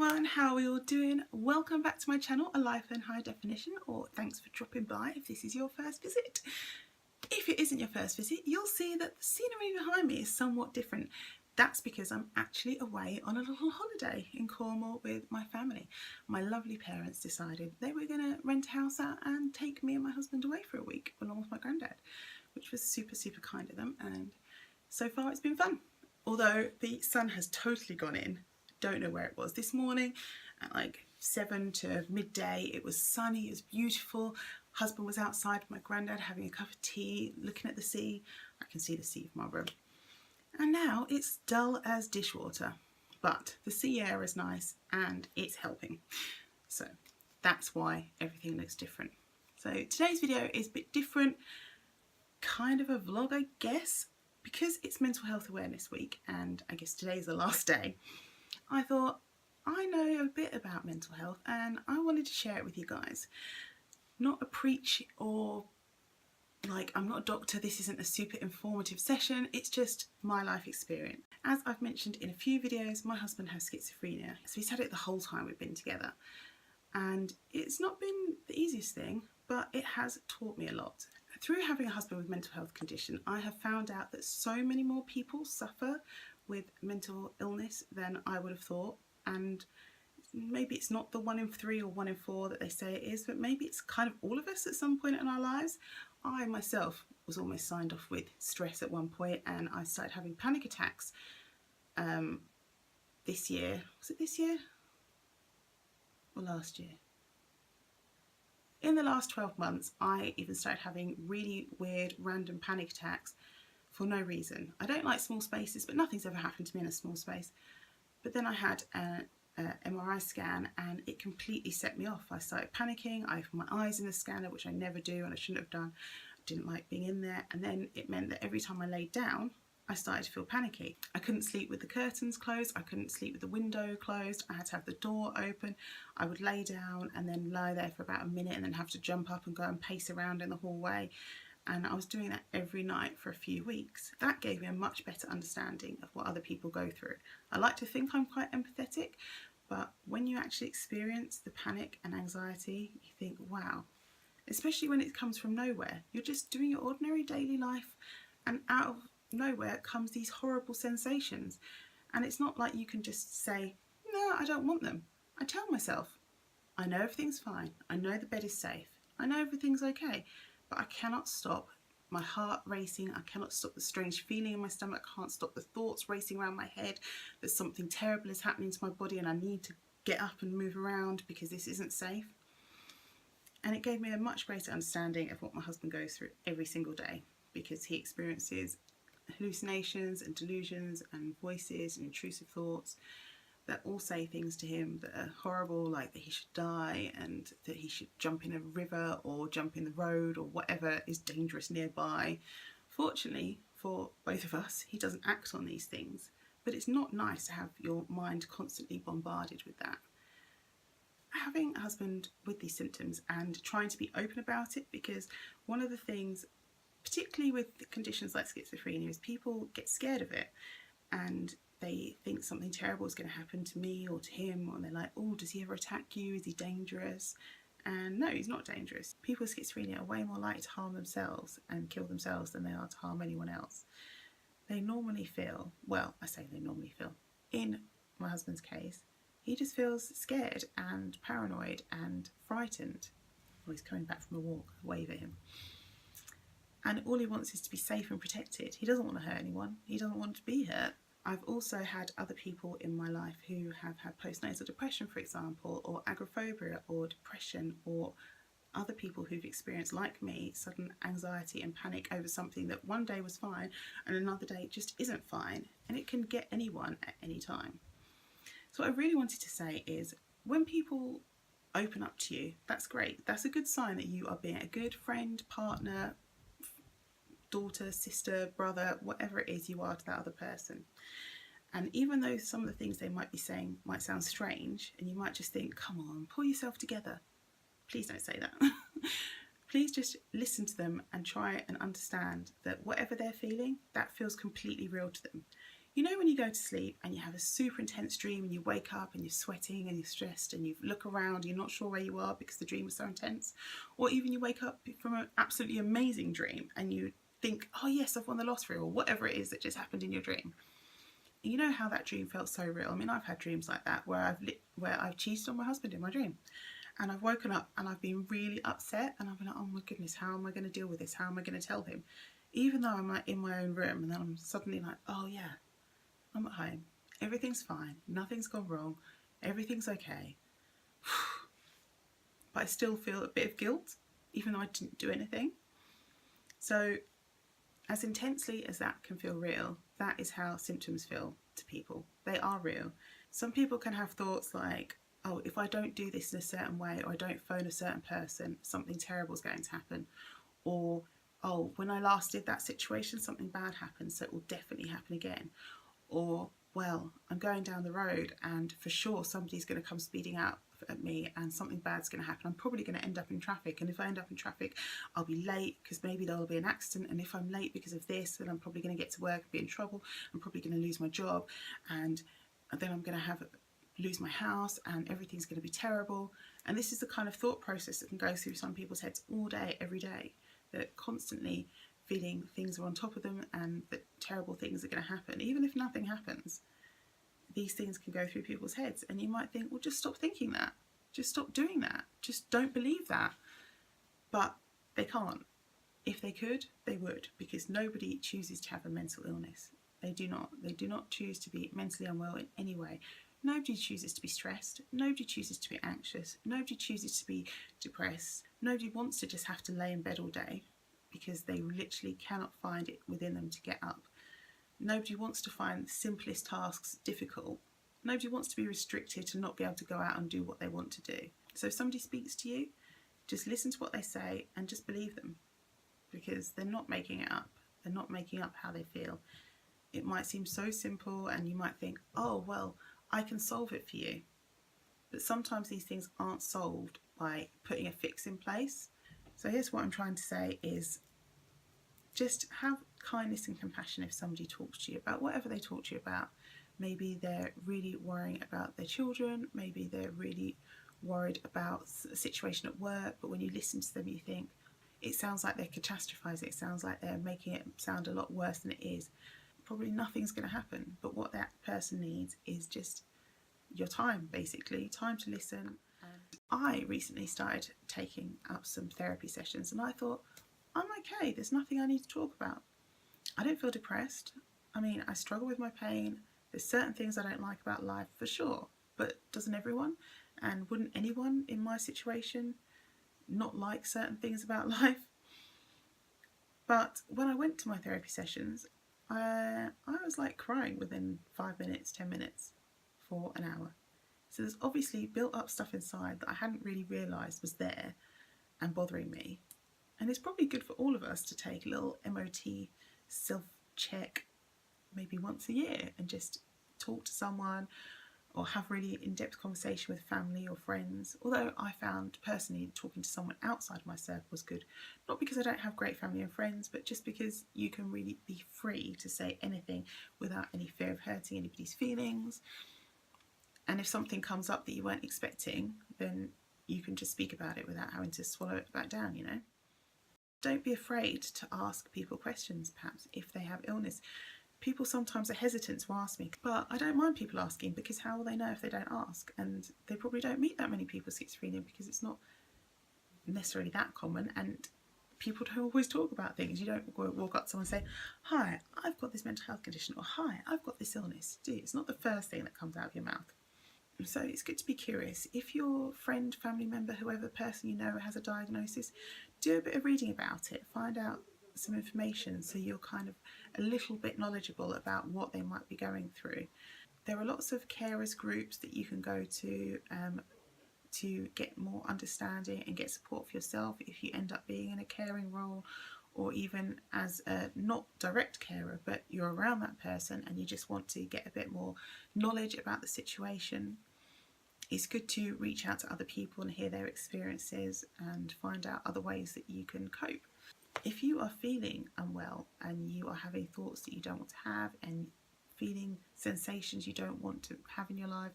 everyone, how are we all doing? Welcome back to my channel, A Life in High Definition, or thanks for dropping by if this is your first visit. If it isn't your first visit, you'll see that the scenery behind me is somewhat different. That's because I'm actually away on a little holiday in Cornwall with my family. My lovely parents decided they were going to rent a house out and take me and my husband away for a week along with my granddad, which was super kind of them, and so far it's been fun. Although the sun has totally gone in. Don't know where it was this morning at like 7 to midday. It was sunny, it was beautiful. Husband was outside with my granddad having a cup of tea, looking at the sea. I can see the sea from my room. And now it's dull as dishwater, but the sea air is nice and it's helping. So that's why everything looks different. So today's video is a bit different, kind of a vlog, I guess, because it's Mental Health Awareness Week and I guess today's the last day. I thought, I know a bit about mental health and I wanted to share it with you guys. Not a preach or like, I'm not a doctor, this isn't a super informative session, it's just my life experience. As I've mentioned in a few videos, my husband has schizophrenia, so he's had it the whole time we've been together. And it's not been the easiest thing, but it has taught me a lot. Through having a husband with mental health condition, I have found out that so many more people suffer with mental illness than I would have thought, and maybe it's not the 1 in 3 or 1 in 4 that they say it is, but maybe it's kind of all of us at some point in our lives. I myself was almost signed off with stress at one point, and I started having panic attacks this year. Was it this year or last year? In the last 12 months, I even started having really weird random panic attacks for no reason. I don't like small spaces, but nothing's ever happened to me in a small space. But then I had an MRI scan and it completely set me off. I started panicking. I opened my eyes in the scanner, which I never do and I shouldn't have done. I didn't like being in there. And then it meant that every time I laid down, I started to feel panicky. I couldn't sleep with the curtains closed. I couldn't sleep with the window closed. I had to have the door open. I would lay down and then lie there for about a minute and then have to jump up and go and pace around in the hallway. And I was doing that every night for a few weeks. That gave me a much better understanding of what other people go through. I like to think I'm quite empathetic, but when you actually experience the panic and anxiety, you think, wow, especially when it comes from nowhere. You're just doing your ordinary daily life and out of nowhere comes these horrible sensations. And it's not like you can just say, no, I don't want them. I tell myself, I know everything's fine. I know the bed is safe. I know everything's okay. But I cannot stop my heart racing. I cannot stop the strange feeling in my stomach. I can't stop the thoughts racing around my head that something terrible is happening to my body and I need to get up and move around because this isn't safe. And it gave me a much greater understanding of what my husband goes through every single day, because he experiences hallucinations and delusions and voices and intrusive thoughts that all say things to him that are horrible, like that he should die and that he should jump in a river or jump in the road or whatever is dangerous nearby. Fortunately for both of us, he doesn't act on these things, but it's not nice to have your mind constantly bombarded with that. Having a husband with these symptoms and trying to be open about it, because one of the things, particularly with conditions like schizophrenia, is people get scared of it and they think something terrible is going to happen to me or to him, or they're like, oh, does he ever attack you? Is he dangerous? And no, he's not dangerous. People with schizophrenia are way more likely to harm themselves and kill themselves than they are to harm anyone else. They normally feel, well, I say they normally feel, in my husband's case, he just feels scared and paranoid and frightened. Well, he's coming back from a walk, I wave at him. And all he wants is to be safe and protected. He doesn't want to hurt anyone. He doesn't want to be hurt. I've also had other people in my life who have had postnatal depression, for example, or agoraphobia or depression, or other people who've experienced, like me, sudden anxiety and panic over something that one day was fine and another day just isn't fine, and it can get anyone at any time. So what I really wanted to say is, when people open up to you, that's great. That's a good sign that you are being a good friend, partner, daughter, sister, brother, whatever it is you are to that other person. And even though some of the things they might be saying might sound strange, and you might just think, come on, pull yourself together. Please don't say that. Please just listen to them and try and understand that whatever they're feeling, that feels completely real to them. You know when you go to sleep and you have a super intense dream and you wake up and you're sweating and you're stressed and you look around and you're not sure where you are because the dream was so intense? Or even you wake up from an absolutely amazing dream and you think, oh yes, I've won the lottery, or whatever it is that just happened in your dream. You know how that dream felt so real. I mean, I've had dreams like that where I've cheated on my husband in my dream, and I've woken up and I've been really upset, and I've been like, oh my goodness, how am I going to deal with this? How am I going to tell him? Even though I'm like in my own room, and then I'm suddenly like, oh yeah, I'm at home. Everything's fine. Nothing's gone wrong. Everything's okay. But I still feel a bit of guilt, even though I didn't do anything. So as intensely as that can feel real, that is how symptoms feel to people. They are real. Some people can have thoughts like, oh, if I don't do this in a certain way, or I don't phone a certain person, something terrible is going to happen. Or, oh, when I last did that situation, something bad happened, so it will definitely happen again. Or, well, I'm going down the road and for sure somebody's going to come speeding out at me and something bad's going to happen. I'm probably going to end up in traffic, and if I end up in traffic, I'll be late because maybe there'll be an accident, and if I'm late because of this, then I'm probably going to get to work and be in trouble. I'm probably going to lose my job, and then I'm going to lose my house, and everything's going to be terrible. And this is the kind of thought process that can go through some people's heads all day, every day. They're constantly feeling things are on top of them and that terrible things are going to happen. Even if nothing happens, these things can go through people's heads, and you might think, well, just stop thinking that. Just stop doing that. Just don't believe that. But they can't. If they could, they would, because nobody chooses to have a mental illness. They do not. They do not choose to be mentally unwell in any way. Nobody chooses to be stressed. Nobody chooses to be anxious. Nobody chooses to be depressed. Nobody wants to just have to lay in bed all day because they literally cannot find it within them to get up. Nobody wants to find the simplest tasks difficult. Nobody wants to be restricted to not be able to go out and do what they want to do. So if somebody speaks to you, just listen to what they say and just believe them, because they're not making it up. They're not making up how they feel. It might seem so simple and you might think, oh, well, I can solve it for you. But sometimes these things aren't solved by putting a fix in place. So here's what I'm trying to say is just have kindness and compassion if somebody talks to you about whatever they talk to you about. Maybe they're really worrying about their children. Maybe they're really worried about a situation at work. But when you listen to them, you think, it sounds like they're catastrophizing. It sounds like they're making it sound a lot worse than it is. Probably nothing's going to happen. But what that person needs is just your time, basically. Time to listen. I recently started taking up some therapy sessions, and I thought, I'm okay, there's nothing I need to talk about. I don't feel depressed. I mean, I struggle with my pain. There's certain things I don't like about life, for sure, but doesn't everyone? And wouldn't anyone in my situation not like certain things about life? But when I went to my therapy sessions, I was like crying within 5 minutes, 10 minutes for an hour. So there's obviously built up stuff inside that I hadn't really realised was there and bothering me. And it's probably good for all of us to take a little MOT self-check maybe once a year and just talk to someone or have really in-depth conversation with family or friends. Although I found personally talking to someone outside of my circle was good. Not because I don't have great family and friends, but just because you can really be free to say anything without any fear of hurting anybody's feelings. And if something comes up that you weren't expecting, then you can just speak about it without having to swallow it back down, you know. Don't be afraid to ask people questions, perhaps, if they have illness. People sometimes are hesitant to ask me, but I don't mind people asking, because how will they know if they don't ask? And they probably don't meet that many people with schizophrenia because it's not necessarily that common, and people don't always talk about things. You don't walk up to someone and say, hi, I've got this mental health condition, or hi, I've got this illness. It's not the first thing that comes out of your mouth. So it's good to be curious. If your friend, family member, whoever person you know has a diagnosis, do a bit of reading about it. Find out some information so you're kind of a little bit knowledgeable about what they might be going through. There are lots of carers groups that you can go to get more understanding and get support for yourself if you end up being in a caring role, or even as a not direct carer, but you're around that person and you just want to get a bit more knowledge about the situation. It's good to reach out to other people and hear their experiences and find out other ways that you can cope. If you are feeling unwell and you are having thoughts that you don't want to have and feeling sensations you don't want to have in your life,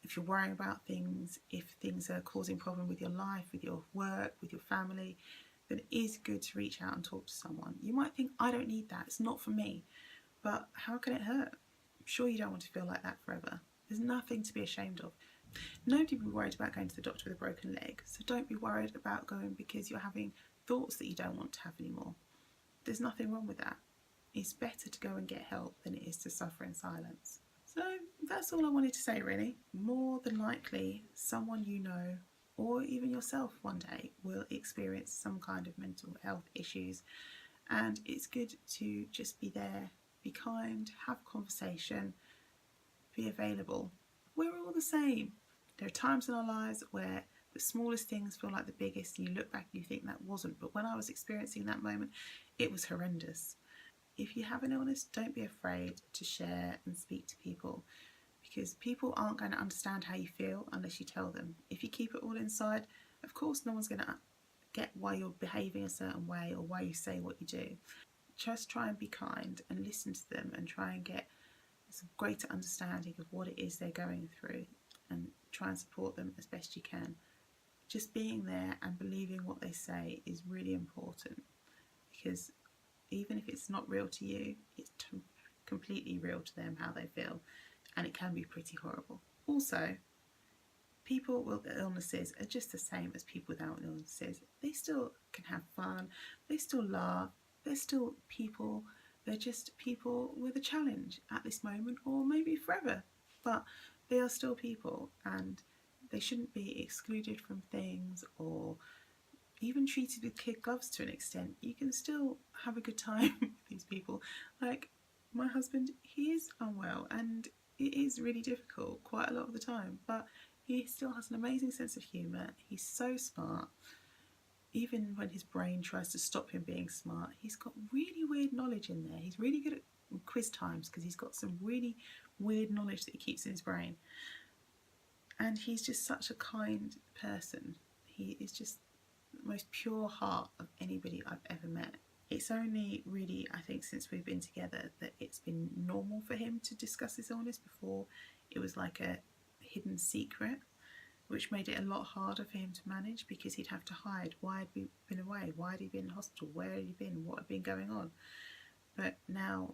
if you're worrying about things, if things are causing problem with your life, with your work, with your family, then it is good to reach out and talk to someone. You might think, I don't need that, it's not for me. But how can it hurt? I'm sure you don't want to feel like that forever. There's nothing to be ashamed of. Nobody will be worried about going to the doctor with a broken leg, so don't be worried about going because you're having thoughts that you don't want to have anymore. There's nothing wrong with that. It's better to go and get help than it is to suffer in silence. So that's all I wanted to say really. More than likely, someone you know, or even yourself one day, will experience some kind of mental health issues, and it's good to just be there, be kind, have a conversation, be available. We're all the same. There are times in our lives where the smallest things feel like the biggest, and you look back and you think that wasn't, but when I was experiencing that moment, it was horrendous. If you have an illness, don't be afraid to share and speak to people, because people aren't going to understand how you feel unless you tell them. If you keep it all inside, of course no one's going to get why you're behaving a certain way or why you say what you do. Just try and be kind and listen to them and try and get some greater understanding of what it is they're going through, and try and support them as best you can. Just being there and believing what they say is really important, because even if it's not real to you, it's completely real to them how they feel, and it can be pretty horrible. Also, people with illnesses are just the same as people without illnesses. They still can have fun, they still laugh, they're still people. They're just people with a challenge at this moment, or maybe forever, but they are still people, and they shouldn't be excluded from things or even treated with kid gloves to an extent. You can still have a good time with these people. Like my husband, he is unwell and it is really difficult quite a lot of the time, but he still has an amazing sense of humour. He's so smart. Even when his brain tries to stop him being smart, he's got really weird knowledge in there. He's really good at quiz times because he's got some really weird knowledge that he keeps in his brain. And he's just such a kind person. He is just the most pure heart of anybody I've ever met. It's only really, I think, since we've been together that it's been normal for him to discuss his illness. Before, it was like a hidden secret, which made it a lot harder for him to manage because he'd have to hide. Why had we been away? Why had he been in hospital? Where had he been? What had been going on? But now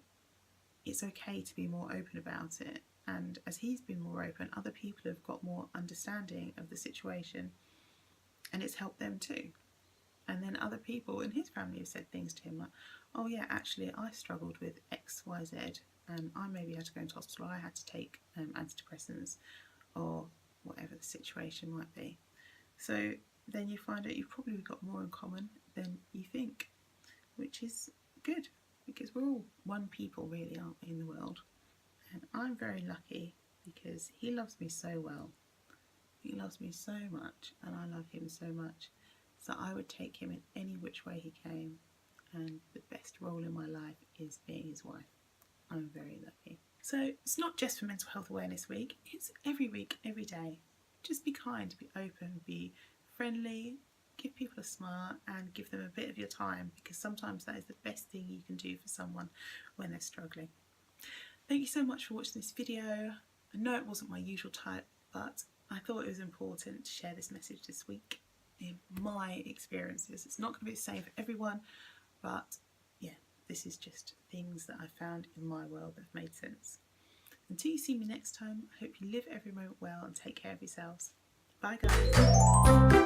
it's okay to be more open about it. And as he's been more open, other people have got more understanding of the situation, and it's helped them too. And then other people in his family have said things to him like, oh yeah, actually I struggled with X, Y, Z, and I maybe had to go into hospital, I had to take antidepressants, or whatever the situation might be. So then you find out you've probably got more in common than you think, which is good, because we're all one people really, aren't we, in the world. And I'm very lucky because he loves me so well. He loves me so much, and I love him so much, so I would take him in any which way he came, and the best role in my life is being his wife. I'm very lucky. So it's not just for Mental Health Awareness Week, it's every week, every day. Just be kind, be open, be friendly, give people a smile and give them a bit of your time, because sometimes that is the best thing you can do for someone when they're struggling. Thank you so much for watching this video. I know it wasn't my usual type, but I thought it was important to share this message this week in my experiences. It's not going to be the same for everyone, but yeah, this is just things that I found in my world that have made sense. Until you see me next time, I hope you live every moment well and take care of yourselves. Bye guys.